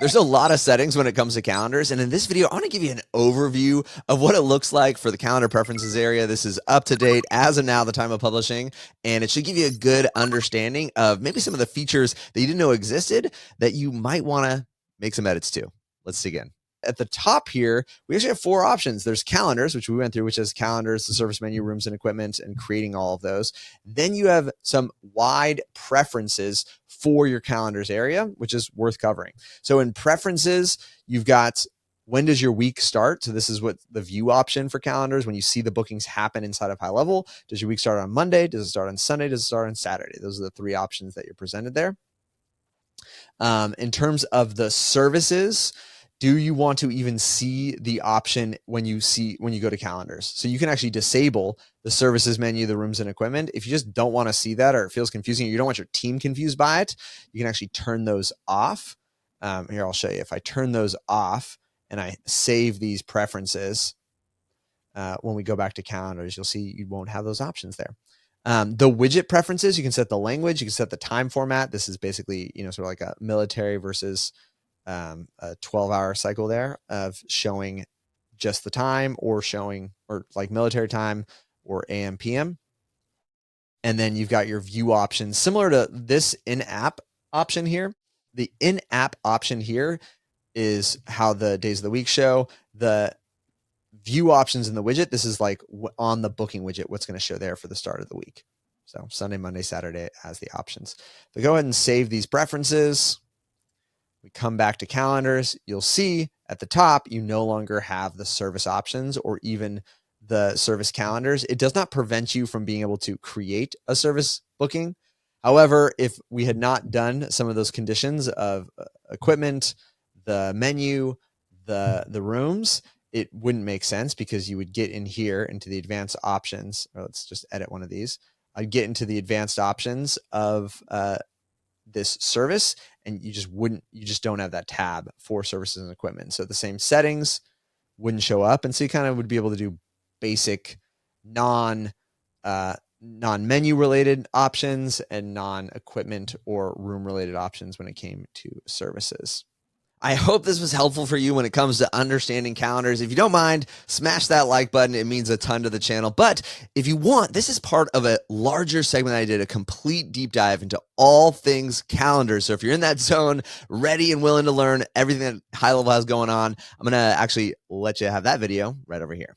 There's a lot of settings when it comes to calendars. And in this video, I want to give you an overview of what it looks like for the calendar preferences area. This is up to date as of now, the time of publishing, and it should give you a good understanding of maybe some of the features that you didn't know existed that you might want to make some edits to. Let's dig in. At the top here, we actually have 4 options. There's calendars, which we went through, which is calendars, the service menu, rooms and equipment, and creating all of those. Then you have some wide preferences for your calendars area, which is worth covering. So in preferences, you've got when does your week start? So this is what the view option for calendars. When you see the bookings happen inside of HighLevel, does your week start on Monday? Does it start on Sunday? Does it start on Saturday? Those are the 3 options that you're presented there. In terms of the services, do you want to even see the option when you go to calendars? So you can actually disable the services menu, the rooms and equipment. If you just don't want to see that, or it feels confusing, or you don't want your team confused by it, you can actually turn those off. Here, I'll show you. If I turn those off and I save these preferences, when we go back to calendars, you'll see you won't have those options there. The widget preferences, you can set the language, you can set the time format. This is basically, sort of like a military versus a 12-hour cycle there of showing just the time or like military time or AM, PM. And then you've got your view options similar to this in-app option here. The in-app option here is how the days of the week show. The view options in the widget, this is like on the booking widget, what's going to show there for the start of the week. So Sunday, Monday, Saturday as the options. So go ahead and save these preferences. We come back to calendars. You'll see at the top, you no longer have the service options or even the service calendars. It does not prevent you from being able to create a service booking. However, if we had not done some of those conditions of equipment, the menu, the rooms, it wouldn't make sense because you would get in here into the advanced options, or let's just edit one of these. I'd get into the advanced options of this service, and you just don't have that tab for services and equipment. So the same settings wouldn't show up. And so you kind of would be able to do basic non-menu related options and non-equipment or room related options when it came to services. I hope this was helpful for you when it comes to understanding calendars. If you don't mind, smash that like button. It means a ton to the channel. But if you want, this is part of a larger segment. I did a complete deep dive into all things calendars. So if you're in that zone, ready and willing to learn everything that HighLevel has going on, I'm going to actually let you have that video right over here.